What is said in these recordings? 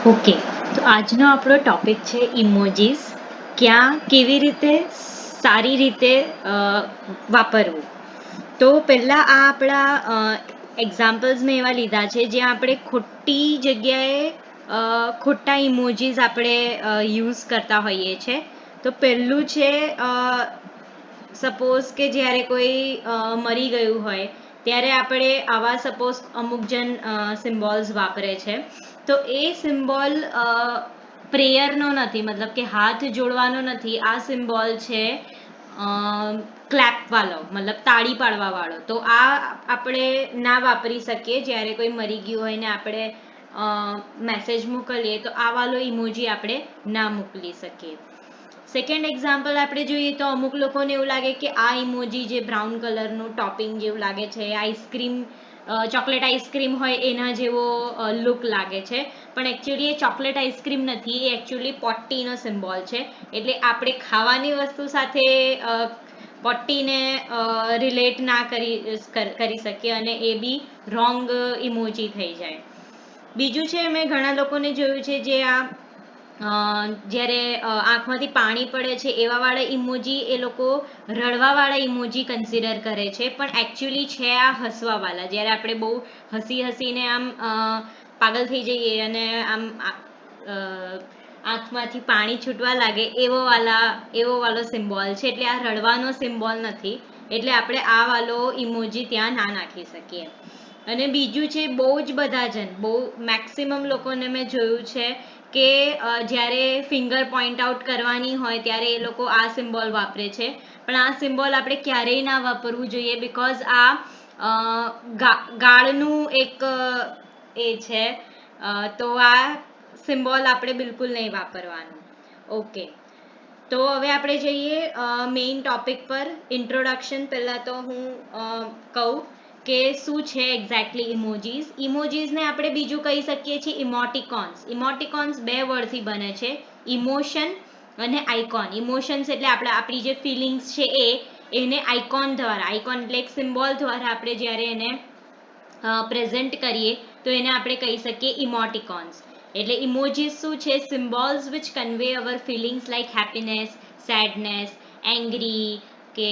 Okay, તો આજનો આપણો ટોપિક છે ઇમોજીસ. ક્યાં કેવી રીતે સારી રીતે વાપરવું. તો પહેલા આ આપણા એક્ઝામ્પલ્સ મેં એવા લીધા છે જ્યાં આપણે ખોટી જગ્યાએ ખોટા ઇમોજીસ આપણે યુઝ કરતા હોઈએ છીએ. તો પહેલું છે સપોઝ કે જ્યારે કોઈ મરી ગયું હોય ત્યારે આપણે આવા સપોઝ અમુક જણ સિમ્બોલ્સ વાપરે છે. તો એ સિમ્બોલ પ્રેયરનો નથી, મતલબ કે હાથ જોડવાનો નથી. આ સિમ્બોલ છે ક્લેપ વાળો, મતલબ તાળી પાડવા વાળો. તો આ આપણે ના વાપરી શકીએ જ્યારે કોઈ મરી ગયું હોય ને આપણે મેસેજ મોકલીએ તો આ વાળો ઇમોજી આપણે ના મોકલી શકીએ. સેકન્ડ એક્ઝામ્પલ આપણે જોઈએ તો અમુક લોકોને એવું લાગે કે આ ઇમોજી જે બ્રાઉન કલરનું ટોપિંગ જેવું લાગે છે, આઈસ્ક્રીમ ચોકલેટ આઈસ્ક્રીમ હોય એના જેવો લુક લાગે છે, પણ એકચ્યુઅલી એ ચોકલેટ આઈસ્ક્રીમ નથી, એ એકચ્યુઅલી પોટ્ટીનો સિમ્બોલ છે. એટલે આપણે ખાવાની વસ્તુ સાથે પોટ્ટીને રિલેટ ના કરી શકીએ અને એ બી રોંગ ઇમોજી થઈ જાય. બીજું છે, મેં ઘણા લોકોને જોયું છે જે આ જ્યારે આંખમાંથી પાણી પડે છે એવા વાળા ઇમોજી એ લોકો રડવા વાળા ઇમોજી કન્સિડર કરે છે, પણ એકચ્યુઅલી છે આ હસવા વાળા. જ્યારે આપણે બહુ હસીને આમ પાગલ થઈ જઈએ અને આમ આંખમાંથી પાણી છૂટવા લાગે એવો વાળો સિમ્બોલ છે. એટલે આ રડવાનો સિમ્બોલ નથી, એટલે આપણે આ વાળો ઇમોજી ત્યાં ના નાખી શકીએ. અને બીજું છે, બહુ જ બધા જણ, બહુ મેક્સિમમ લોકોને મેં જોયું છે કે જ્યારે ફિંગર પોઈન્ટ આઉટ કરવાની હોય ત્યારે એ લોકો આ સિમ્બોલ વાપરે છે, પણ આ સિમ્બોલ આપણે ક્યારેય ના વાપરવું જોઈએ, બીકોઝ આ ગાળનું એક એ છે. તો આ સિમ્બોલ આપણે બિલકુલ નહીં વાપરવાનું. ઓકે, તો હવે આપણે જઈએ મેઇન ટોપિક પર. ઇન્ટ્રોડક્શન પહેલા તો હું કહું કે શું છે એક્ઝેક્ટલી ઇમોજીસને આપણે બીજું કહી શકીએ છીએ ઇમોટિકોન્સ બે વર્ડથી બને છે, ઇમોશન અને આઇકોન. ઇમોશન્સ એટલે આપણી જે ફિલિંગ્સ છે એને આઇકોન એટલે એક સિમ્બોલ દ્વારા આપણે જ્યારે એને પ્રેઝન્ટ કરીએ તો એને આપણે કહી શકીએ ઇમોટિકોન્સ. એટલે ઇમોજીસ શું છે? Symbols which convey our feelings like happiness, sadness, angry, કે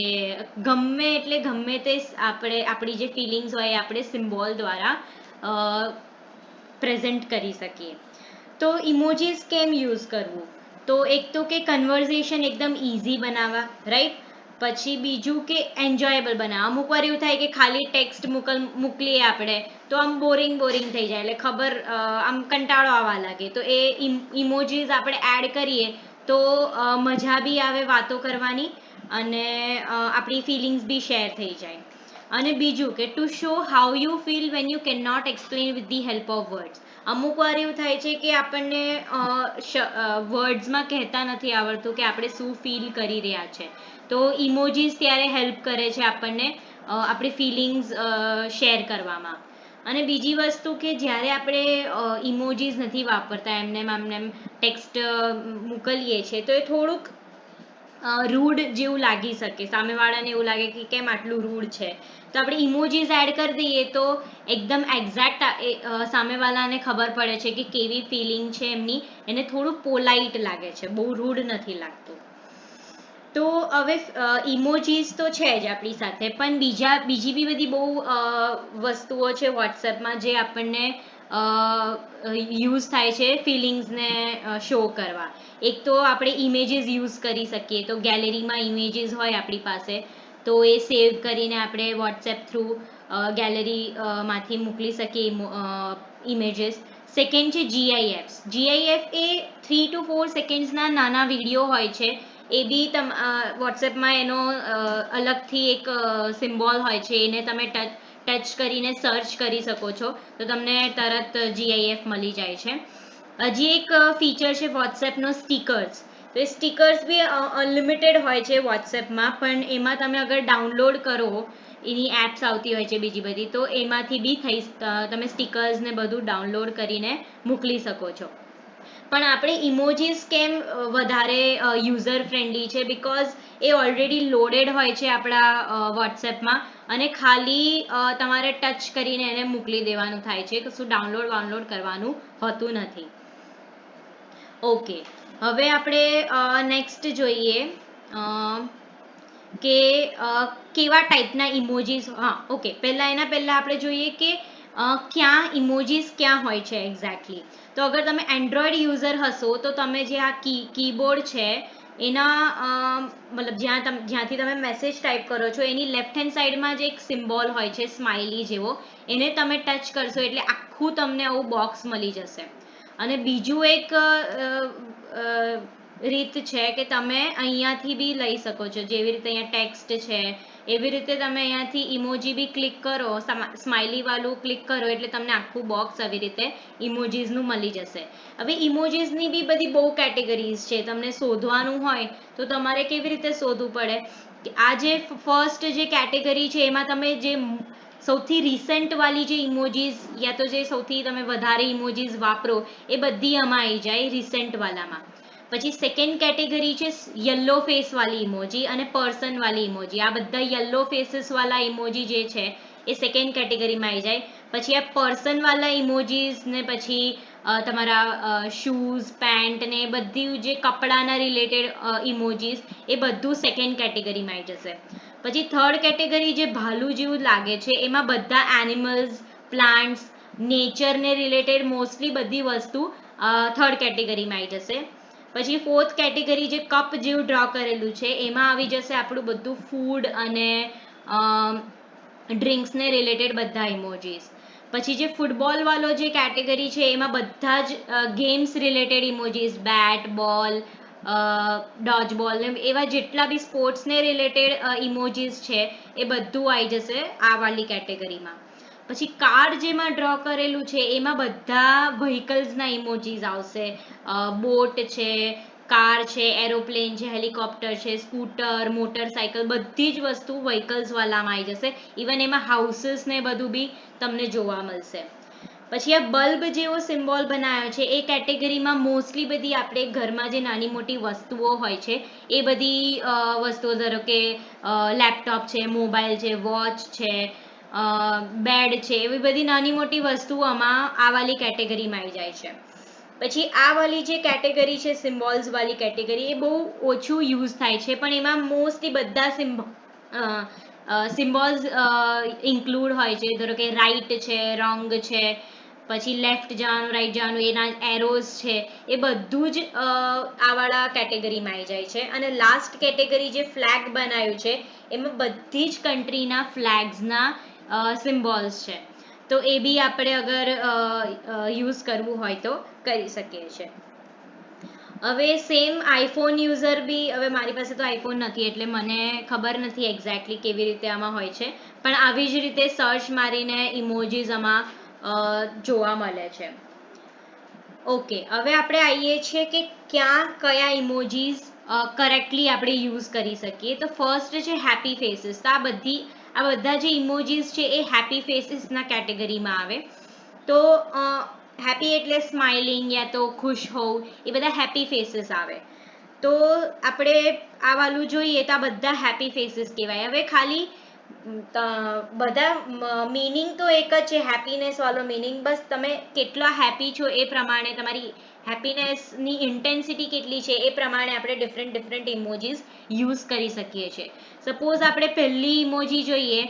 ગમે તે આપણી જે ફિલિંગ્સ હોય એ આપણે સિમ્બોલ દ્વારા પ્રેઝન્ટ કરી શકીએ. તો ઇમોજીસ કેમ યુઝ કરવું? તો એક તો કે કન્વર્ઝેશન એકદમ ઇઝી બનાવવા, રાઈટ? પછી બીજું કે એન્જોયેબલ બનાવવા. અમુક વાર એવું થાય કે ખાલી ટેક્સ્ટ મોકલીએ આપણે તો આમ બોરિંગ થઈ જાય, એટલે આમ કંટાળો આવવા લાગે. તો એ ઇમોજીસ આપણે એડ કરીએ તો મજા બી આવે વાતો કરવાની અને આપણી ફિલિંગ્સ બી શેર થઈ જાય. અને બીજું કે to show how you feel when you can not explain with the help of words. અમુક વાર એવું થાય છે કે આપણને વર્ડ્સમાં કહેતા નથી આવડતું કે આપણે શું ફીલ કરી રહ્યા છે, તો ઇમોજીસ ત્યારે હેલ્પ કરે છે આપણને આપણી ફિલિંગ્સ શેર કરવામાં. અને બીજી વસ્તુ કે જ્યારે આપણે ઇમોજીસ નથી વાપરતા, એમને ટેક્સ્ટ મોકલીએ છીએ તો એ થોડુંક રૂડ જેવું લાગી શકે, સામેવાળાને એવું લાગે કે કેમ આટલું રૂડ છે. તો આપણે ઇમોજીસ એડ કરી દઈએ તો એકદમ એક્ઝેક્ટ સામેવાળાને ખબર પડે છે કે કેવી ફિલિંગ છે એમની, એને થોડું પોલાઇટ લાગે છે, બહુ રૂડ નથી લાગતું. તો હવે ઇમોજીસ તો છે જ આપણી સાથે, પણ બીજી બી બધી બહુ વસ્તુઓ છે વોટ્સએપમાં જે આપણને યુઝ થાય છે ફિલિંગ્સને શો કરવા. એક તો આપણે ઇમેજીસ યુઝ કરી શકીએ, તો ગેલેરીમાં ઇમેજીસ હોય આપણી પાસે તો એ સેવ કરીને આપણે વોટ્સએપ થ્રુ ગેલેરીમાંથી મોકલી શકીએ ઇમેજીસ. સેકન્ડ છે જીઆઈએફ એ 3 to 4 સેકન્ડ્સના નાના વિડીયો હોય છે. એ બી વોટ્સએપમાં એનો અલગથી એક સિમ્બોલ હોય છે, એને તમે ટચ કરીને સર્ચ કરી શકો છો તો તમને તરત જીઆઈએફ મળી જાય છે. હજી એક ફીચર છે વોટ્સએપનો સ્ટીકર્સ. તો એ સ્ટીકર્સ બી અનલિમિટેડ હોય છે વોટ્સએપમાં, પણ એમાં તમે અગર ડાઉનલોડ કરો, એની એપ્સ આવતી હોય છે બીજી બધી, તો એમાંથી બી તમે સ્ટીકર્સને બધું ડાઉનલોડ કરીને મોકલી શકો છો. પણ આપણે ઇમોજીસ કેમ વધારે યુઝર ફ્રેન્ડલી છે? બીકોઝ એ ઓલરેડી લોડેડ હોય છે આપણા વોટ્સએપમાં અને ખાલી તમારે ટચ કરીને એને મોકલી દેવાનું થાય છે, કશું ડાઉનલોડ કરવાનું હોતું નથી. ઓકે, હવે આપણે નેક્સ્ટ જોઈએ કે કેવા ટાઈપના ઇમોજીસ. હા, ઓકે, એના પહેલા આપણે જોઈએ કે ક્યાં ઇમોજીસ ક્યાં હોય છે એક્ઝેક્ટલી. તો અગર તમે એન્ડ્રોઈડ યુઝર હશો તો તમે જે આ કીબોર્ડ છે એના મતલબ જ્યાંથી તમે મેસેજ ટાઈપ કરો છો એની લેફ્ટ હેન્ડ સાઈડમાં જે એક સિમ્બોલ હોય છે સ્માઇલી જેવો, એને તમે ટચ કરશો એટલે આખું તમને આવું બોક્સ મળી જશે. અને બીજું એક રીત છે કે તમે અહીંયાથી બી લઈ શકો છો, જેવી રીતે અહીંયા ટેક્સ્ટ છે એવી રીતે તમે અહીંયાથી ઇમોજી બી ક્લિક કરો, સ્માઇલી વાળું ક્લિક કરો એટલે તમને આખું બોક્સ આવી રીતે ઇમોજીસનું મળી જશે. હવે ઇમોજીસની બી બધી બહુ કેટેગરીઝ છે, તમને શોધવાનું હોય તો તમારે કેવી રીતે શોધવું પડે કે આ જે ફર્સ્ટ જે કેટેગરી છે એમાં તમે જે સૌથી રિસેન્ટ વાળી જે ઇમોજીસ યા તો જે સૌથી તમે વધારે ઇમોજીસ વાપરો એ બધી આમાં આવી જાય રિસેન્ટ વાળામાં. પછી સેકન્ડ કેટેગરી છે યલો ફેસ વાળી ઇમોજી અને પર્સન વાળી ઇમોજી. આ બધા યલો ફેસીસ વાળા ઇમોજી જે છે એ સેકન્ડ કેટેગરીમાં આવી જાય. પછી આ પર્સન વાળા ઇમોજીસ ને પછી તમારા શૂઝ પેન્ટ ને બધી જે કપડાના રિલેટેડ ઇમોજીસ એ બધું સેકન્ડ કેટેગરીમાં આવી જશે. પછી થર્ડ કેટેગરી જે ભાલુ જેવું લાગે છે એમાં બધા એનિમલ્સ, પ્લાન્ટ્સ, નેચરને રિલેટેડ મોસ્ટલી બધી વસ્તુ થર્ડ કેટેગરીમાં આવી જશે. પછી ફોર્થ કેટેગરી જે કપ જેવું ડ્રો કરેલું છે એમાં આવી જશે આપણું બધું ફૂડ અને ડ્રિંક્સને રિલેટેડ બધા ઇમોજીસ. પછી જે ફૂટબોલ વાળો જે કેટેગરી છે એમાં બધા જ ગેમ્સ રિલેટેડ ઇમોજીસ, બેટ, બોલ, ડોજ બોલ એવા જેટલા બી સ્પોર્ટ્સને રિલેટેડ ઇમોજીસ છે એ બધું આવી જશે આ વાળી કેટેગરીમાં. પછી કાર જેમાં ડ્રો કરેલું છે એમાં બધા વ્હીકલ્સના ઇમોજીસ આવશે, બોટ છે, કાર છે, એરોપ્લેન છે, હેલિકોપ્ટર છે, સ્કૂટર, મોટરસાયકલ, બધી જ વસ્તુ વ્હીકલ્સ વાળામાં આવી જશે. ઇવન એમાં હાઉસીસ ને બધું બી તમને જોવા મળશે. પછી આ બલ્બ જેવો સિમ્બોલ બનાવ્યો છે એ કેટેગરીમાં મોસ્ટલી બધી આપણે ઘરમાં જે નાની મોટી વસ્તુઓ હોય છે એ બધી વસ્તુઓ, ધારો કે લેપટોપ છે, મોબાઈલ છે, વોચ છે, બેડ છે, એવી બધી નાની મોટી વસ્તુઓમાં આ વાળી કેટેગરીમાં આવી જાય છે. પછી આ વાળી જે કેટેગરી છે સિમ્બોલ્સ વાળી કેટેગરી એ બહુ ઓછું યુઝ થાય છે, પણ એમાં મોસ્ટલી બધા સિમ્બોલ્સ ઇન્ક્લુડ હોય છે. ધારો કે રાઈટ છે, રોંગ છે, પછી લેફ્ટ જવાનું, રાઈટ જવાનું, એના એરોઝ છે, એ બધું જ આ વાળા કેટેગરીમાં આવી જાય છે. અને લાસ્ટ કેટેગરી જે ફ્લેગ બનાવ્યું છે એમાં બધી જ કન્ટ્રીના ફ્લેગ્સના સિમ્બોલ્સ છે, તો એ બી આપણે અગર યુઝ કરવું હોય તો કરી શકીએ છીએ. હવે સેમ આઈફોન યુઝર બી, હવે મારી પાસે તો આઈફોન નથી એટલે મને ખબર નથી એક્ઝેક્ટલી કેવી રીતે આમાં હોય છે, પણ આવી જ રીતે સર્ચ મારીને ઇમોજીસ આમાં જોવા મળે છે. ઓકે, હવે આપણે આવીએ છીએ કે ક્યાં કયા ઇમોજીસ કરેક્ટલી આપણે યુઝ કરી શકીએ. તો ફર્સ્ટ છે હેપી ફેસીસ. તો આ બધા જે ઇમોજીસ છે એ હેપી ફેસીસના કેટેગરીમાં આવે. તો હેપી એટલે સ્માઇલિંગ યા તો ખુશ હોવું, એ બધા હેપી ફેસીસ આવે. તો આપણે આ વાળું જોઈએ તો આ બધા હેપી ફેસીસ કહેવાય. હવે ખાલી બધા મીનિંગ તો એક જ છે, હેપીનેસ વાળો મીનિંગ. બસ તમે કેટલા હેપી છો એ પ્રમાણે, તમારી હેપીનેસની ઇન્ટેન્સિટી કેટલી છે એ પ્રમાણે આપણે ડિફરન્ટ ઇમોજીસ યુઝ કરી શકીએ છીએ. સપોઝ આપણે પહેલી ઇમોજી જોઈએ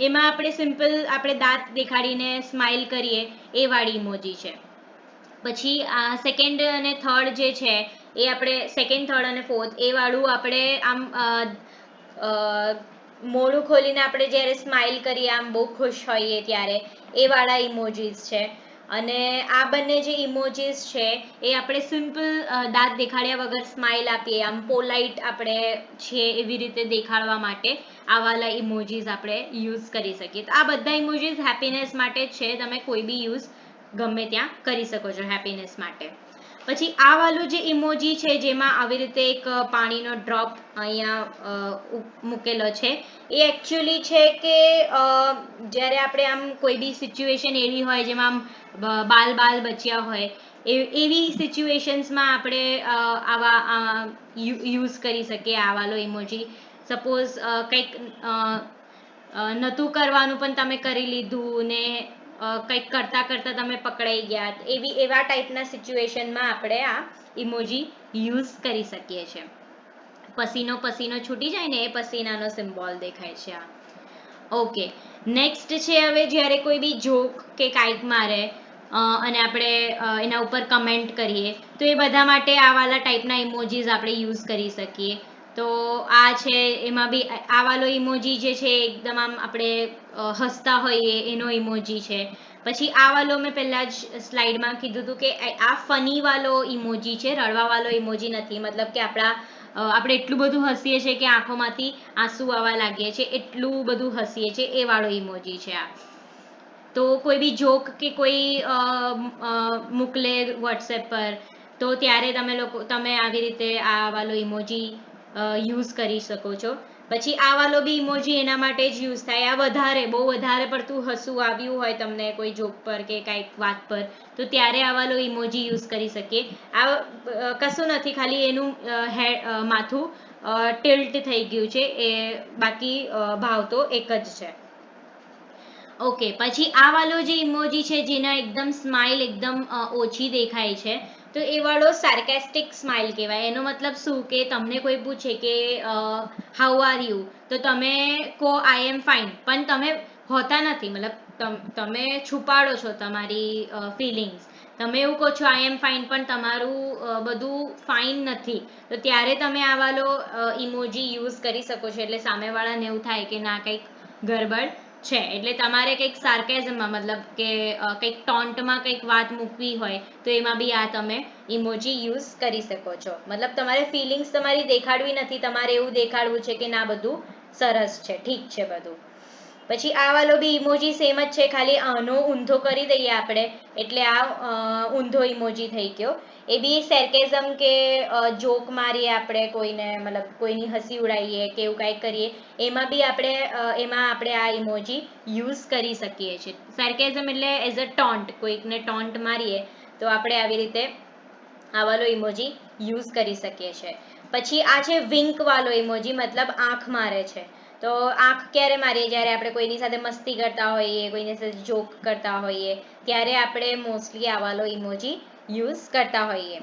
એમાં આપણે સિમ્પલ આપણે દાંત દેખાડીને સ્માઇલ કરીએ એ વાળી ઇમોજી છે. પછી આ સેકન્ડ અને થર્ડ જે છે એ આપણે સેકન્ડ, થર્ડ અને ફોર્થ એ વાળું આપણે આમ મોઢું ખોલીને આપણે જ્યારે સ્માઇલ કરીએ, આમ બહુ ખુશ હોઈએ ત્યારે એ વાળા ઇમોજીસ છે. અને આ બંને જે ઇમોજીસ છે એ આપણે સિમ્પલ દાંત દેખાડ્યા વગર સ્માઇલ આપીએ, આમ પોલાઇટ આપણે છીએ એવી રીતે દેખાડવા માટે આ વાળા ઇમોજીસ આપણે યુઝ કરી શકીએ. તો આ બધા ઇમોજીસ હેપીનેસ માટે છે, તમે કોઈ બી યુઝ ગમે ત્યાં કરી શકો છો હેપીનેસ માટે. પછી આ વાળું જે ઇમોજી છે જેમાં આવી રીતે એક પાણીનો ડ્રોપ અહીંયા મૂકેલો છે, એ એકચ્યુઅલી છે કે જ્યારે આપણે આમ કોઈ બી સિચ્યુએશન એવી હોય જેમાં આમ બાલ બચ્યા હોય એવી સિચ્યુએશન્સમાં આપણે આવા યુઝ કરી શકીએ આ વાળો ઇમોજી. સપોઝ કંઈક નહોતું કરવાનું પણ તમે કરી લીધું ને કંઈક કરતા કરતા તમે પકડાઈ ગયા, એવા ટાઈપના સિચ્યુએશનમાં આપણે આ ઇમોજી યુઝ કરી શકીએ છીએ. પસીનો પસીનો છૂટી જાય ને એ પસીનાનો સિમ્બોલ દેખાય છે આ. ઓકે, નેક્સ્ટ છે હવે જ્યારે કોઈ બી જોક કે કાંઈક મારે અને આપણે એના ઉપર કમેન્ટ કરીએ તો એ બધા માટે આ વાલા ટાઈપના ઇમોજીસ આપણે યુઝ કરી શકીએ. તો આ છે, એમાં બી આ વાલો ઇમોજી જે છે એકદમ આમ આપણે હસતા હોઈએ એનો ઇમોજી છે. પછી આ વાલો મેં પહેલા જ સ્લાઇડમાં કીધું હતું કે આ ફની વાલો ઇમોજી છે, રડવા વાલો ઇમોજી નથી. મતલબ કે આપણે એટલું બધું હસીએ છીએ કે આંખોમાંથી આંસુ આવવા લાગીએ છીએ, એટલું બધું હસીએ છીએ, એ વાળો ઇમોજી છે આ. તો કોઈ બી જોક કે કોઈ મોકલે વોટ્સએપ પર તો ત્યારે તમે આવી રીતે આ વાલો ઇમોજી યુઝ કરી શકો છો. પછી આ વાલો બી ઇમોજી એના માટે જ યુઝ થાય. આ બહુ વધારે પડતું હસવું આવ્યું હોય તમને કોઈ જોક પર કે કાંઈક વાત પર, તો ત્યારે આ વાલો ઇમોજી યુઝ કરી શકીએ. આ કશું નથી, ખાલી એનું માથું ટિલ્ટ થઈ ગયું છે, એ બાકી ભાવ તો એક જ છે. ઓકે, પછી આ વાલો જે ઇમોજી છે જેના એકદમ સ્માઇલ એકદમ ઓછી દેખાય છે, તો એ વાળો સાર્કેસ્ટિક સ્માઇલ કહેવાય. એનો મતલબ શું કે તમને કોઈ પૂછે કે હાઉ આર યુ, તો તમે કહો આઈ એમ ફાઇન, પણ તમે હોતા નથી. મતલબ તમે છુપાડો છો તમારી ફિલિંગ્સ. તમે એવું કહો છો આઈ એમ ફાઇન, પણ તમારું બધું ફાઇન નથી. તો ત્યારે તમે આ વાલો ઇમોજી યુઝ કરી શકો છો. એટલે સામેવાળાને એવું થાય કે ના, કંઈક ગડબડ છે. એટલે તમારે કંઈક સાર્કેઝમમાં, મતલબ કે કંઈક ટોન્ટમાં કંઈક વાત મૂકવી હોય તો એમાં બી આ તમે ઇમોજી યુઝ કરી શકો છો. મતલબ તમારે ફિલિંગ્સ તમારી દેખાડવી નથી, તમારે એવું દેખાડવું છે કે ના, બધું સરસ છે, ઠીક છે બધું. પછી આ વાલો બી ઇમોજી સેમ જ છે, ખાલી આનો ઊંધો કરી દઈએ આપણે એટલે આ ઊંધો ઇમોજી થઈ ગયો. એ બી સેર્કેઝમ કે જોક મારીએ આપણે કોઈને, મતલબ કોઈની હસી ઉડાવીએ કે એવું કાંઈક કરીએ, એમાં આપણે આ ઇમોજી યુઝ કરી શકીએ છીએ. સેર્કેઝમ એટલે એઝ અ ટોન્ટ, કોઈકને ટોન્ટ મારીએ તો આપણે આવી રીતે આ વાલો ઇમોજી યુઝ કરી શકીએ છીએ. પછી આ છે વિંક વાલો ઇમોજી, મતલબ આંખ મારે છે. તો આંખ ક્યારે મારીએ? જ્યારે આપણે કોઈની સાથે મસ્તી કરતા હોઈએ, કોઈની સાથે જોક કરતા હોઈએ, ત્યારે આપણે મોસ્ટલી આ વાલો ઇમોજી યુઝ કરતા હોઈએ.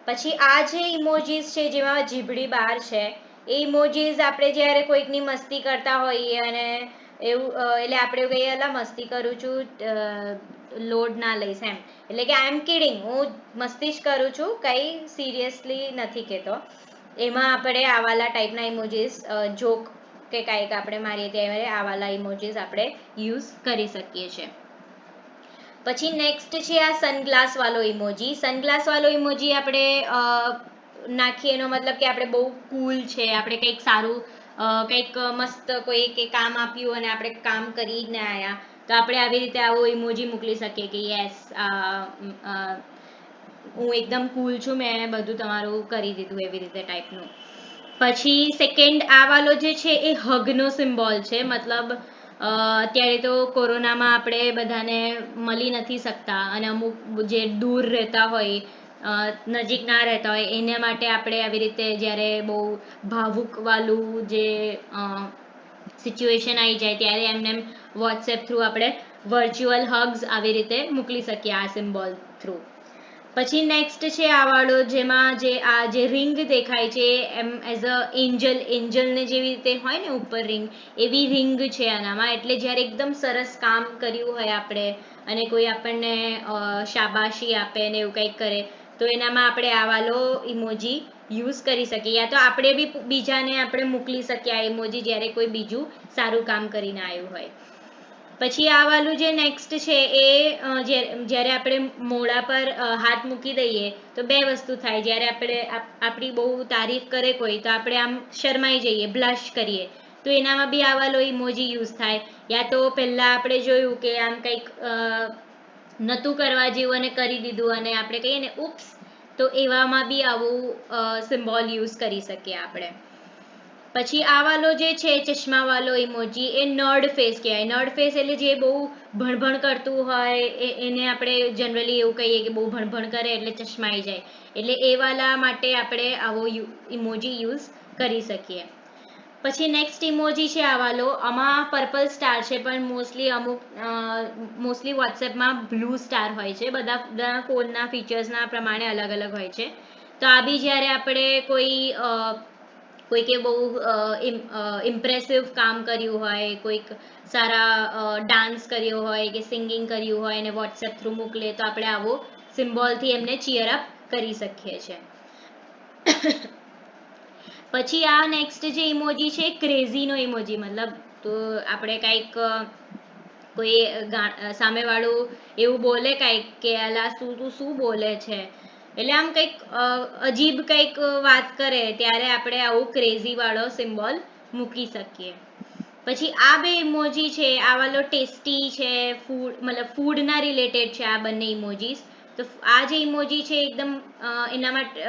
પછી આ જે ઇમોજીસ છે જેમાં જીભડી બહાર છે, એ ઇમોજીસ આપણે જ્યારે કોઈકની મસ્તી કરતા હોઈએ અને એવું, એટલે આપણે એવું કહીએ અલા મસ્તી કરું છું, લોડ ના લઈશ એમ. એટલે કે આઈ એમ કિડિંગ, હું મસ્તી જ કરું છું, કંઈ સિરિયસલી નથી કહેતો. એમાં આપણે આ વાલા ટાઈપના ઇમોજીસ, જોક કે કાંઈક આપણે મારીએ ત્યારે આ વાલા ઇમોજીસ આપણે યુઝ કરી શકીએ છીએ. પછી નેક્સ્ટ છે આ સનગ્લાસ વાલો ઇમોજી. સનગ્લાસ વાલો ઇમોજી આપણે નાખીએ, એનો મતલબ કે આપણે બહુ કૂલ છે, આપણે કંઈક સારું, કંઈક મસ્ત કોઈ કામ આપ્યું અને આપણે કામ કરીને આવ્યા, તો આપણે આવી રીતે આવો ઇમોજી મોકલી શકીએ કે યસ, હું એકદમ કૂલ છું, મેં બધું તમારું કરી દીધું, એવી રીતે ટાઈપનું. પછી સેકન્ડ આ વાલો જે છે એ હગનો સિમ્બોલ છે. મતલબ અત્યારે તો કોરોનામાં આપણે બધાને મળી નથી શકતા અને અમુક જે દૂર રહેતા હોય, નજીક ના રહેતા હોય, એના માટે આપણે આવી રીતે જ્યારે બહુ ભાવુક વાળું જે સિચ્યુએશન આવી જાય ત્યારે એમને વોટ્સએપ થ્રુ આપણે વર્ચ્યુઅલ હગ્સ આવી રીતે મોકલી શકીએ આ સિમ્બોલ થ્રુ. પછી નેક્સ્ટ છે આ વાળો, જેમાં જે રિંગ દેખાય છે એમ એઝ અ એન્જલને જેવી રીતે હોય ને ઉપર રિંગ, એવી રિંગ છે આનામાં. એટલે જ્યારે એકદમ સરસ કામ કર્યું હોય આપણે અને કોઈ આપણને શાબાશી આપે ને એવું કંઈક કરે, તો એનામાં આપણે આ વાલો ઇમોજી યુઝ કરી શકીએ. યા તો આપણે બી બીજાને આપણે મોકલી શકીએ આ ઇમોજી જ્યારે કોઈ બીજું સારું કામ કરીને આવ્યું હોય. પછી આ વાલું જે નેક્સ્ટ છે એ જ્યારે આપણે મોઢા પર હાથ મૂકી દઈએ તો બે વસ્તુ થાય. જ્યારે આપણી બહુ તારીફ કરે કોઈ, તો આપણે આમ શરમાઈ જઈએ, બ્લશ કરીએ, તો એનામાં બી આ વાલો ઇમોજી યુઝ થાય. યા તો પહેલા આપણે જોયું કે આમ કંઈક નહોતું કરવા જેવું અને કરી દીધું અને આપણે કહીએ ને ઉપ્સ, તો એવામાં બી આવું સિમ્બોલ યુઝ કરી શકીએ આપણે. પછી આ વાલો જે છે ચશ્મા વાલો ઇમોજી, એ નર્ડ ફેસ કહેવાય. નર્ડ ફેસ એટલે જે બહુ ભણભણ કરતું હોય એને આપણે જનરલી એવું કહીએ કે બહુ ભણભણ કરે એટલે ચશ્માઈ જાય. એટલે એ વાલા માટે આપણે આવો ઇમોજી યુઝ કરી શકીએ. પછી નેક્સ્ટ ઇમોજી છે આ વાલો, આમાં પર્પલ સ્ટાર છે પણ મોસ્ટલી વોટ્સએપમાં બ્લુ સ્ટાર હોય છે, બધા ફોનના ફીચર્સના પ્રમાણે અલગ અલગ હોય છે. તો આ બી જ્યારે આપણે કોઈકે બહુ ઇમ્પ્રેસિવ કામ કર્યું હોય, કોઈક સારા ડાન્સ કર્યો હોય કે સિંગિંગ કર્યું હોય અને વોટ્સએપ થ્રુ મોકલે તો આપણે આવો સિમ્બોલથી એમને ચીયર અપ કરી શકીએ છીએ. પછી આ નેક્સ્ટ જે ઇમોજી છે ક્રેઝીનો ઇમોજી, મતલબ તો આપણે કંઈક કોઈ સામેવાળું એવું બોલે કંઈક કે અલા તું શું બોલે છે, એટલે આમ કંઈક અજીબ કંઈક વાત કરે ત્યારે આપણે આવું ક્રેઝી વાળો સિમ્બોલ મૂકી શકીએ. પછી આ બે ઇમોજી છે, આ વાળો ટેસ્ટી છે, મતલબ ફૂડના રિલેટેડ છે આ બંને ઇમોજીસ. તો આ જે ઇમોજી છે એકદમ એના માટે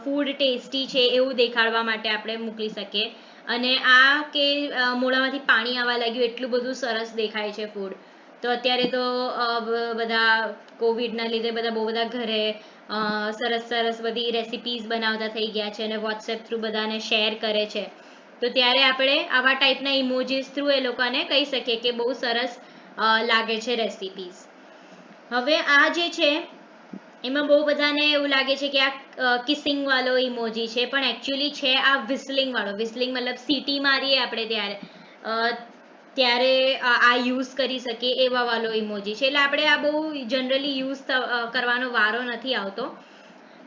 ફૂડ ટેસ્ટી છે એવું દેખાડવા માટે આપણે મૂકી શકીએ. અને આ કે મોઢામાંથી પાણી આવવા લાગ્યું એટલું બધું સરસ દેખાય છે ફૂડ. તો અત્યારે તો બધા કોવિડના લીધે બધા બહુ બધા ઘરે સરસ સરસ બધી રેસિપીઝ બનાવતા થઈ ગયા છે અને વોટ્સએપ થ્રુ બધાને શેર કરે છે. તો ત્યારે આપણે આવા ટાઈપના ઇમોજીસ થ્રુ એ લોકોને કહી શકીએ કે બહુ સરસ લાગે છે રેસિપીઝ. હવે આ જે છે એમાં બહુ બધાને એવું લાગે છે કે આ કિસિંગ વાળો ઇમોજી છે, પણ એકચ્યુઅલી છે આ વિસલિંગ વાળો. વિસલિંગ મતલબ સીટી મારીએ આપણે ત્યારે આ યુઝ કરી શકીએ એવા વાળો ઇમોજી છે. એટલે આપણે આ બહુ જનરલી યુઝ કરવાનો વારો નથી આવતો.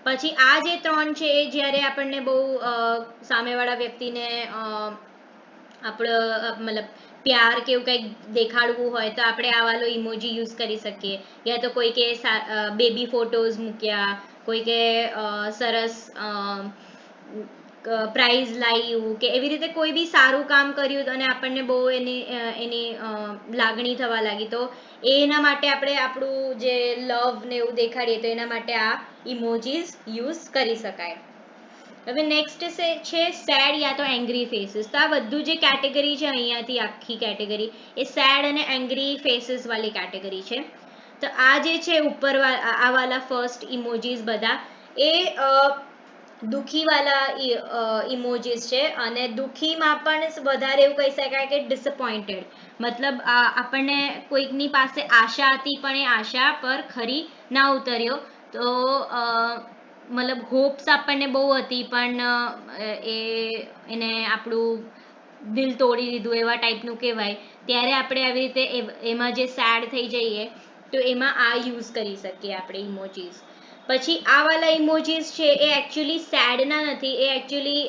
પછી આ જે ત્રણ છે એ જ્યારે આપણને બહુ સામેવાળા વ્યક્તિને મતલબ પ્યાર કે એવું કંઈક દેખાડવું હોય તો આપણે આ વાળો ઇમોજી યુઝ કરી શકીએ. યા તો કોઈકે બેબી ફોટોઝ મૂક્યા, કોઈકે સરસ પ્રાઇઝ લાવ્યું કે એવી રીતે કોઈ બી સારું કામ કર્યું અને આપણને બહુ એની લાગણી થવા લાગી, તો એના માટે આપણે આપણું જે લવ ને એવું દેખાડીએ તો એના માટે આ ઇમોજીસ યુઝ કરી શકાય. હવે નેક્સ્ટ છે સેડ યા તો એંગ્રી ફેસીસ. તો આ બધું જે કેટેગરી છે અહીંયાથી આખી કેટેગરી એ સેડ અને એંગ્રી ફેસીસ વાળી કેટેગરી છે. તો આ જે છે ઉપર આ વાલા ફર્સ્ટ ઇમોજીસ બધા એ દુખીવાલા ઇમોજીસ છે, અને દુખીમાં પણ વધારે એવું કહી શકાય કે ડિસઅપોઇન્ટેડ. મતલબ આપણને કોઈકની પાસે આશા હતી પણ એ આશા પર ખરી ના ઉતર્યો. તો મતલબ હોપ્સ આપણને બહુ હતી પણ એને આપણું દિલ તોડી દીધું એવા ટાઈપનું કહેવાય. ત્યારે આપણે આવી રીતે એમાં જે સેડ થઈ જઈએ તો એમાં આ યુઝ કરી શકીએ આપણે ઇમોજીસ. પછી આ વાલા ઇમોજીસ છે એ એકચ્યુઅલી સેડના નથી, એ એકચ્યુઅલી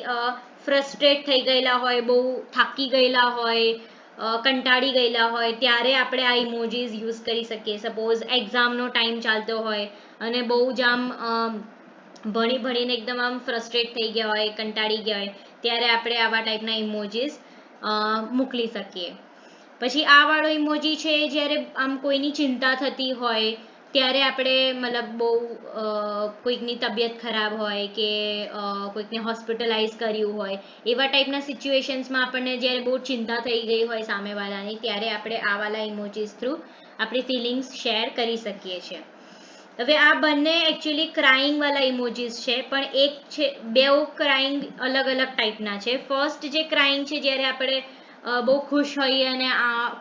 ફ્રસ્ટ્રેટ થઈ ગયેલા હોય, બહુ થાકી ગયેલા હોય, કંટાળી ગયેલા હોય ત્યારે આપણે આ ઇમોજીસ યુઝ કરી શકીએ. સપોઝ એક્ઝામનો ટાઈમ ચાલતો હોય અને બહુ જ આમ ભણીને એકદમ આમ ફ્રસ્ટ્રેટ થઈ ગયા હોય, કંટાળી ગયા હોય ત્યારે આપણે આવા ટાઈપના ઇમોજીસ મોકલી શકીએ. પછી આ વાળો ઇમોજી છે જ્યારે આમ કોઈની ચિંતા થતી હોય ત્યારે આપણે મતલબ બહુ કોઈકની તબિયત ખરાબ હોય કે કોઈકને હોસ્પિટલાઇઝ કર્યું હોય એવા ટાઈપના સિચ્યુએશન્સમાં આપણને જ્યારે બહુ ચિંતા થઈ ગઈ હોય સામેવાળાની ત્યારે આપણે આ વાલા ઇમોજીસ થ્રુ આપણી ફિલિંગ્સ શેર કરી શકીએ છીએ. હવે આ બંને એકચ્યુઅલી ક્રાઇંગ વાળા ઇમોજીસ છે, પણ એક છે બેઉ ક્રાઇંગ અલગ અલગ ટાઈપના છે. ફર્સ્ટ જે ક્રાઇંગ છે જ્યારે આપણે બહુ ખુશ હોઈએ અને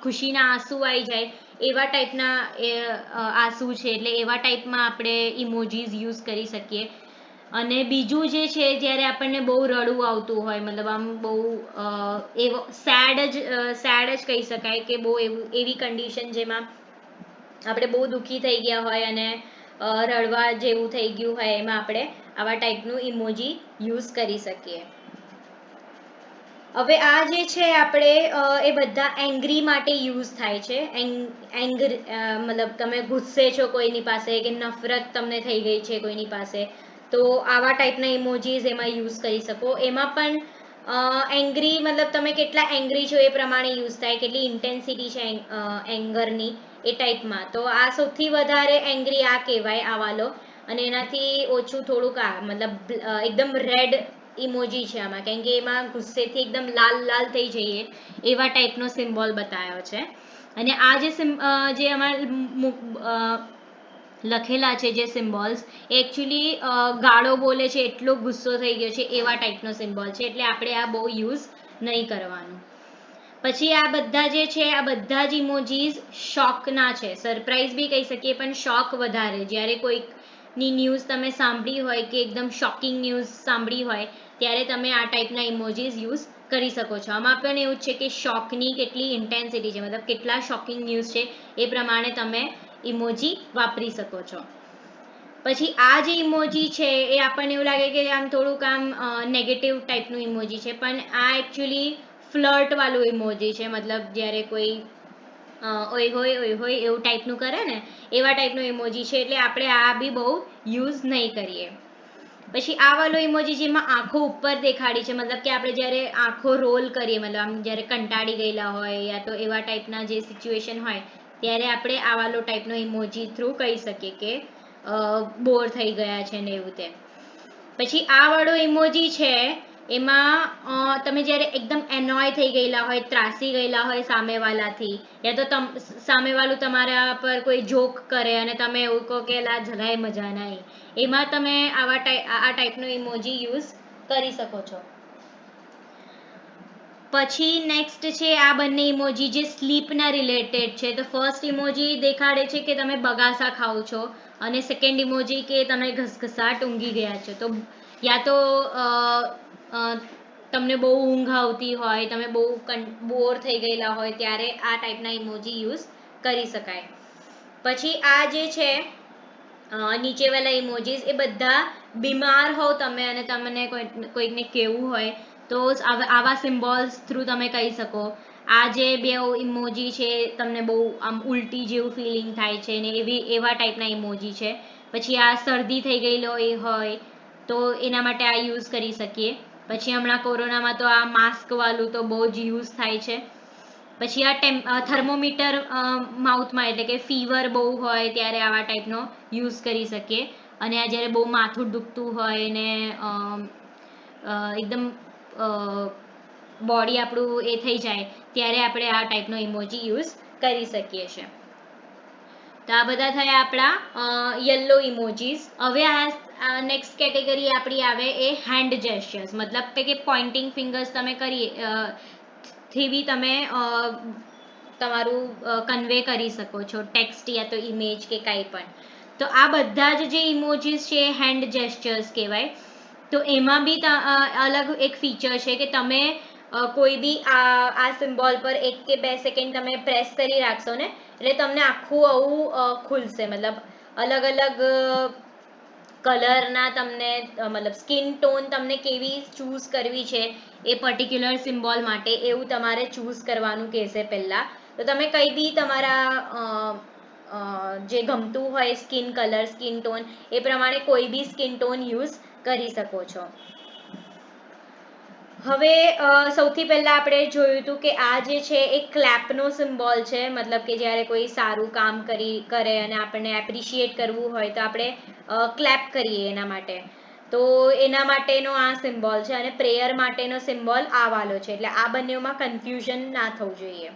ખુશીના આંસુ આવી જાય એવા ટાઈપના આંસુ છે, એટલે એવા ટાઈપમાં આપણે ઇમોજીસ યુઝ કરી શકીએ. અને બીજું જે છે જ્યારે આપણને બહુ રડવું આવતું હોય, મતલબ આમ બહુ સેડ જ કહી શકાય કે બહુ એવી કન્ડિશન જેમાં આપણે બહુ દુઃખી થઈ ગયા હોય અને રડવા જેવું થઈ ગયું હોય એમાં આપણે આવા ટાઈપનું ઇમોજી યુઝ કરી શકીએ. હવે આ જે છે આપણે એ બધા એંગ્રી માટે યુઝ થાય છે. મતલબ તમે ગુસ્સે છો કોઈની પાસે કે નફરત તમને થઈ ગઈ છે કોઈની પાસે, તો આવા ટાઈપના ઇમોજીસ એમાં યુઝ કરી શકો. એમાં પણ એંગ્રી મતલબ તમે કેટલા એંગ્રી છો એ પ્રમાણે યુઝ થાય, કેટલી ઇન્ટેન્સિટી છે એંગરની એ ટાઈપમાં. તો આ સૌથી વધારે એંગ્રી આ કહેવાય આ વાલો, અને એનાથી ઓછું થોડુંક આ મતલબ એકદમ રેડ ઇમોજી છે આમાં, કેમ કે એમાં ગુસ્સેથી એકદમ લાલ લાલ થઈ જઈએ એવા ટાઈપનો સિમ્બોલ બતાવ્યો છે. અને આ જે આમાં લખેલા છે જે સિમ્બોલ્સ એકચ્યુઅલી ગાળો બોલે છે એટલો ગુસ્સો થઈ ગયો છે એવા ટાઈપનો સિમ્બોલ છે, એટલે આપણે આ બહુ યુઝ નહીં કરવાનું. પછી આ બધા જે છે આ બધા જ ઇમોજીસ શોકના છે. સરપ્રાઈઝ બી કહી શકીએ પણ શોક વધારે. જ્યારે કોઈકની ન્યૂઝ તમે સાંભળી હોય કે એકદમ શોકિંગ ન્યૂઝ સાંભળી હોય ત્યારે તમે આ ટાઈપના ઇમોજીસ યુઝ કરી શકો છો. આમાં પણ એવું જ છે કે શોકની કેટલી ઇન્ટેન્સિટી છે, મતલબ કેટલા શોકિંગ ન્યૂઝ છે એ પ્રમાણે તમે ઇમોજી વાપરી શકો છો. પછી આ જે ઇમોજી છે એ આપણને એવું લાગે કે આમ થોડુંક આમ નેગેટિવ ટાઈપનું ઇમોજી છે, પણ આ એકચ્યુઅલી ફ્લર્ટ વાળું ઇમોજી છે. મતલબ જ્યારે કોઈ ઓય હોય એવું ટાઈપનું કરે ને એવા ટાઈપનું ઇમોજી છે, એટલે આપણે આ બી બહુ યુઝ નહીં કરીએ. પછી આ વાળો ઇમોજી જેમાં આંખો ઉપર દેખાડી છે, મતલબ કે આપણે જ્યારે આંખો રોલ કરીએ, મતલબ આમ જ્યારે કંટાળી ગયેલા હોય યા તો એવા ટાઈપના જે સિચ્યુએશન હોય ત્યારે આપણે આ વાળો ટાઈપનો ઇમોજી થ્રુ કહી શકીએ કે બોર થઈ ગયા છે ને એવું તેમ. પછી આ વાળો ઇમોજી છે એમાં તમે જ્યારે એકદમ એનોય થઈ ગયેલા હોય, ત્રાસી ગયેલા હોય સામેવાલાથી, યા તો સામેવાળું તમારા પર કોઈ જોક કરે અને તમે એવું કહો કે લા જરાય મજા નહીં, એમાં તમે આ ટાઈપનો ઇમોજી યુઝ કરી શકો છો. પછી નેક્સ્ટ છે આ બંને ઇમોજી જે સ્લીપના રિલેટેડ છે. તો ફર્સ્ટ ઇમોજી દેખાડે છે કે તમે બગાસા ખાઓ છો અને સેકન્ડ ઇમોજી કે તમે ઘસઘસાટ ઊંઘી ગયા છો. તો યા તો તમને બહુ ઊંઘ આવતી હોય, તમે બહુ બોર થઈ ગયેલા હોય ત્યારે આ ટાઈપના ઇમોજી યુઝ કરી શકાય. પછી આ જે છે નીચેવાળા ઇમોજીસ એ બધા બીમાર હોવ તમે અને તમને કોઈકને કહેવું હોય તો આવા સિમ્બોલ્સ થ્રુ તમે કહી શકો. આ જે બે ઇમોજી છે તમને બહુ આમ ઉલટી જેવું ફિલિંગ થાય છે ને એવા ટાઈપના ઇમોજી છે. પછી આ શરદી થઈ ગયેલો હોય તો એના માટે આ યુઝ કરી શકીએ. પછી હમણાં કોરોનામાં તો આ માસ્ક વાળું તો બહુ જ યુઝ થાય છે. પછી આ થર્મોમીટર માઉથમાં, એટલે કે ફીવર બહુ હોય ત્યારે આવા ટાઈપનો યુઝ કરી શકીએ. અને આ જ્યારે બહુ માથું દુખતું હોય ને એકદમ બોડી આપણું એ થઈ જાય ત્યારે આપણે આ ટાઈપનો ઇમોજી યુઝ કરી શકીએ છીએ. તો આ બધા થયા આપણા યલો ઇમોજીસ. હવે આ નેક્સ્ટ કેટેગરી આપણી આવે એ હેન્ડ જેસ્ચર્સ, મતલબ કે પોઇન્ટિંગ ફિંગર્સ તમે કરીએ થી બી તમે તમારું કન્વે કરી શકો છો ટેક્સ્ટ યા તો ઇમેજ કે કાંઈ પણ. તો આ બધા જ જે ઇમોજીસ છે હેન્ડ જેસ્ચર્સ કહેવાય. તો એમાં બી અલગ એક ફીચર છે કે તમે કોઈ બી આ સિમ્બોલ પર 1 કે 2 સેકન્ડ તમે પ્રેસ કરી રાખશો ને એટલે તમને આખું આવું ખુલશે. મતલબ અલગ અલગ કલરના તમને, મતલબ સ્કિન ટોન તમને કેવી ચૂઝ કરવી છે એ પર્ટિક્યુલર સિમ્બોલ માટે એવું તમારે ચૂઝ કરવાનું કહેશે પહેલા. તો તમે કંઈ બી તમારા જે ગમતું હોય સ્કિન કલર, સ્કિન ટોન એ પ્રમાણે કોઈ બી સ્કિન ટોન યુઝ કરી શકો છો. હવે સૌથી પહેલા આપણે જોયું હતું કે આ જે છે એ ક્લેપનો સિમ્બોલ છે. મતલબ કે જ્યારે કોઈ સારું કામ કરે અને આપણને એપ્રિશિએટ કરવું હોય તો આપણે ક્લેપ કરીએ એના માટે. તો એના માટેનો આ સિમ્બોલ છે. અને પ્રેયર માટેનો સિમ્બોલ આ વાલો છે. એટલે આ બંનેમાં કન્ફ્યુઝન ના થવું જોઈએ.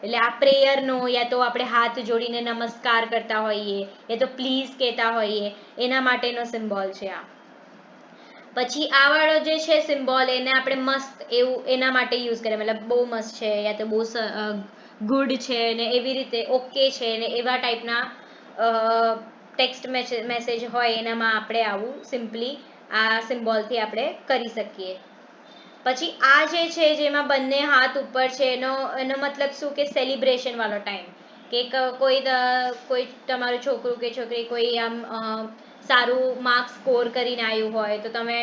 એટલે આ પ્રેયરનો યા તો આપણે હાથ જોડીને નમસ્કાર કરતા હોઈએ યા તો પ્લીઝ કહેતા હોઈએ એના માટેનો સિમ્બોલ છે આ. પછી આ વાળો જે છે સિમ્બોલ એને આપણે મસ્ત એવું એના માટે યુઝ કરીએ, મતલબ બહુ મસ્ત છે યા તો બહુ ગુડ છે ને એવી રીતે ઓકે છે ને એવા ટાઈપના ટેક્સ્ટ મેસેજ હોય એનામાં આપણે આવું સિમ્પલી આ સિમ્બોલથી આપણે કરી શકીએ. પછી આ જે છે જેમાં બંને હાથ ઉપર છે એનો મતલબ શું કે સેલિબ્રેશન વાળો ટાઈમ, કે કોઈ તમારું છોકરું કે છોકરી કોઈ આમ સારું માર્ક્સ સ્કોર કરીને આવ્યું હોય તો તમે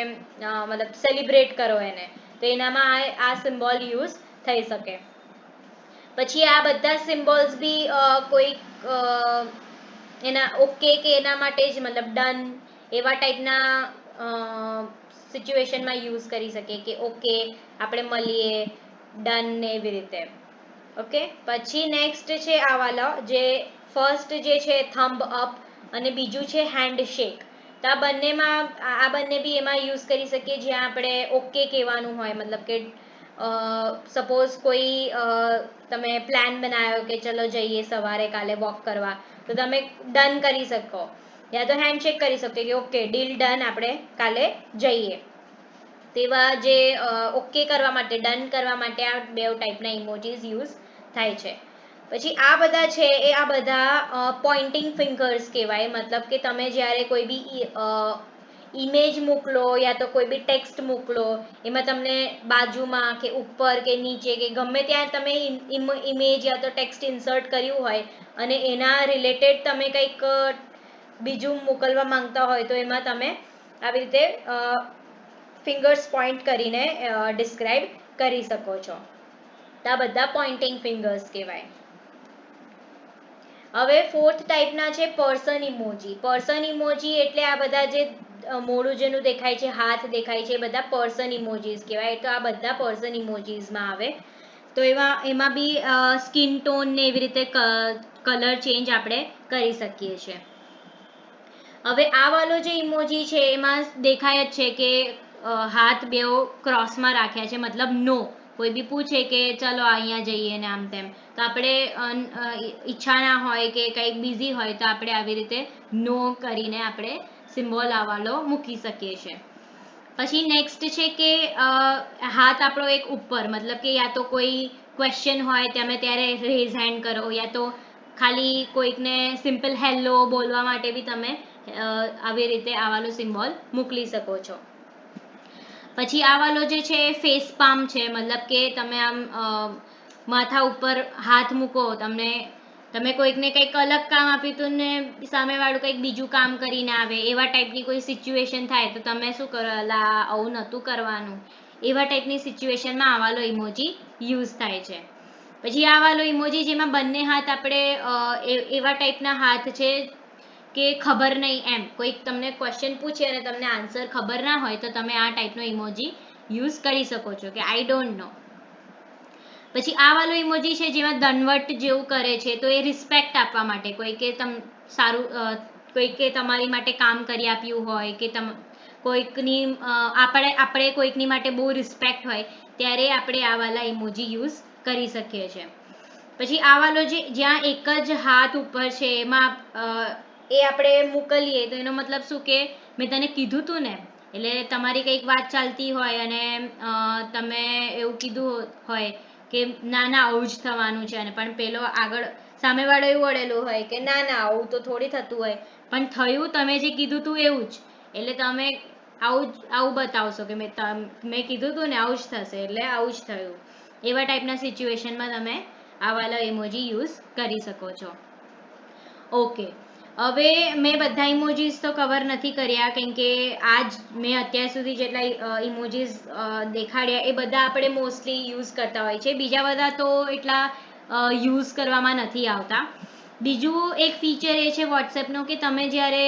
મતલબ સેલિબ્રેટ કરો એને, તો એનામાં આ સિમ્બોલ યુઝ થઈ શકે. પછી આ બધા સિમ્બોલ્સ બી કોઈક એના ઓકે કે એના માટે જ, મતલબ ડન એવા ટાઈપના સિચ્યુએશનમાં યુઝ કરી શકીએ કે ઓકે આપણે મળીએ, ડન ને એવી રીતે. ઓકે. પછી નેક્સ્ટ છે આ વાલો, જે ફર્સ્ટ જે છે થંબ અપ અને બીજું છે હેન્ડ શેક. તો આ બંને બી એમાં યુઝ કરી શકીએ જ્યાં આપણે ઓકે કહેવાનું હોય. મતલબ કે સપોઝ કોઈ તમે પ્લાન બનાવ્યો કે ચલો જઈએ સવારે કાલે વોક કરવા, તો તમે ડન કરી શકો યા તો હેન્ડશેક કરી શકો કે ઓકે ડીલ ડન, આપણે કાલે જઈએ. તેવા જે ઓકે કરવા માટે, ડન કરવા માટે આ બે ટાઈપના ઇમોજીસ યુઝ થાય છે. પછી આ બધા છે એ આ બધા પોઇન્ટિંગ ફિંગર્સ કહેવાય, મતલબ કે તમે જ્યારે કોઈ બી ઇમેજ મોકલો યા તો કોઈ બી ટેક્સ્ટ મોકલો, એમાં તમને બાજુમાં કે ઉપર કે નીચે કે ગમે ત્યાં તમે ઇમેજ યા તો ટેક્સ્ટ ઇન્સર્ટ કર્યું હોય અને એના રિલેટેડ તમે કંઈક બીજું મોકલવા માંગતા હોય તો એમાં તમે આવી રીતે ફિંગર્સ પોઇન્ટ કરીને ડિસ્ક્રાઇબ કરી શકો છો. તો આ બધા પોઇન્ટિંગ ફિંગર્સ કહેવાય. હવે ફોર્થ ટાઈપના છે પર્સન ઇમોજી. પર્સન ઇમોજી એટલે આ બધા જે મોઢું જેનું દેખાય છે, હાથ દેખાય છે, એ બધા પર્સન ઇમોજીસ કહેવાય. તો આ બધા પર્સન ઇમોજીસમાં આવે. તો એમાં બી સ્કિન ટોન ને એવી રીતે કલર ચેન્જ આપણે કરી શકીએ છીએ. હવે આ વાળો જે ઇમોજી છે એમાં દેખાય જ છે કે હાથ બેવ ક્રોસમાં રાખ્યા છે, મતલબ નો. કોઈ બી પૂછે કે ચલો અહીંયા જઈએ ને આમ તેમ, તો આપણે ઈચ્છા ના હોય કે કંઈક બિઝી હોય તો આપણે આવી રીતે નો કરીને આપણે સિમ્બોલ આ વાળો મૂકી શકીએ છીએ. પછી નેક્સ્ટ છે કે હાથ આપણો એક ઉપર, મતલબ કે યા તો કોઈ ક્વેશ્ચન હોય તમે ત્યારે રેઝ હેન્ડ કરો, યા તો ખાલી કોઈકને સિમ્પલ હેલો બોલવા માટે બી તમે આવી રીતે આ વાળો સિમ્બોલ મોકલી શકો છો. પછી આ વાળો જે છે ફેસ પામ છે, મતલબ કે તમે આમ માથા ઉપર હાથ મૂકો, તમે કોઈકને કંઈક અલગ કામ આપ્યું હતું ને સામેવાળું કંઈક બીજું કામ કરીને આવે, એવા ટાઈપની કોઈ સિચ્યુએશન થાય તો તમે શું કરો, અલા આવું નહોતું કરવાનું, એવા ટાઈપની સિચ્યુએશનમાં આ વાળો ઇમોજી યુઝ થાય છે. પછી આ વાળો ઇમોજી જેમાં બંને હાથ આપણે એવા ટાઈપના હાથ છે કે ખબર નહીં એમ, કોઈક તમને ક્વેશ્ચન પૂછે અને તમને આન્સર ખબર ના હોય તો તમે આ ટાઈપનો ઇમોજી યુઝ કરી શકો છો કે આઈ ડોન્ટ નો. પછી આ વાળો ઇમોજી છે જેમાં દંડવટ જેવું કરે છે, તો એ રિસ્પેક્ટ આપવા માટે, કોઈકે કોઈકે તમારી માટે કામ કરી આપ્યું હોય કે કોઈકની આપણે કોઈકની માટે બહુ રિસ્પેક્ટ હોય ત્યારે આપણે આ વાળા ઇમોજી યુઝ કરી શકીએ છીએ. પછી આ વાળો જ્યાં એક જ હાથ ઉપર છે એમાં એ આપણે મોકલીએ તો એનો મતલબ શું કે મેં તને કીધું તું ને, એટલે તમારી કંઈક વાત ચાલતી હોય અને તમે એવું કીધું હોય કે ના ના આવું જ થવાનું છે, અને પણ પેલો આગળ સામેવાળો એવું વળેલું હોય કે ના ના આવું તો થોડી થતું હોય, પણ થયું તમે જે કીધું તું એવું જ, એટલે તમે આવું બતાવશો કે મેં કીધું તું ને આવું જ થશે એટલે આવું જ થયું. એવા ટાઈપના સિચ્યુએશનમાં તમે આ વાળા ઇમોજી યુઝ કરી શકો છો. ઓકે, હવે મેં બધા ઇમોજીસ તો કવર નથી કર્યા, કેમ કે આજ મેં અત્યાર સુધી જેટલા ઇમોજીસ દેખાડ્યા એ બધા આપણે મોસ્ટલી યુઝ કરતા હોય છે, બીજા બધા તો એટલા યુઝ કરવામાં નથી આવતા. બીજું એક ફીચર એ છે વોટ્સએપનો કે તમે જ્યારે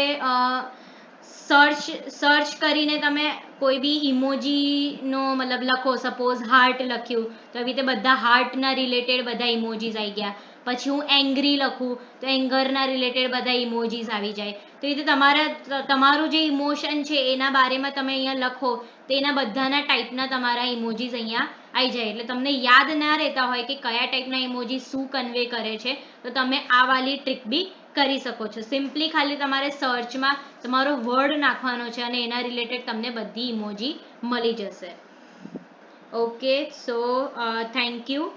સર્ચ કરીને તમે કોઈ બી ઇમોજીનો મતલબ લખો, સપોઝ હાર્ટ લખ્યું તો આવી રીતે બધા હાર્ટના રિલેટેડ બધા ઇમોજીસ આવી ગયા. પછી હું એંગ્રી લખું તો એંગરના રિલેટેડ બધા ઇમોજીસ આવી જાય. તો એ રીતે તમારું જે ઇમોશન છે એના બારેમાં તમે અહીંયા લખો તો એના બધાના ટાઈપના તમારા ઇમોજીસ અહીંયા આવી જાય. એટલે તમને યાદ ના રહેતા હોય કે કયા ટાઈપના ઇમોજી શું કન્વે કરે છે, તો તમે આ વાલી ટ્રીક બી કરી શકો છો. સિમ્પલી ખાલી તમારે સર્ચમાં તમારો વર્ડ નાખવાનો છે અને એના રિલેટેડ તમને બધી ઇમોજી મળી જશે. Okay, so thank you.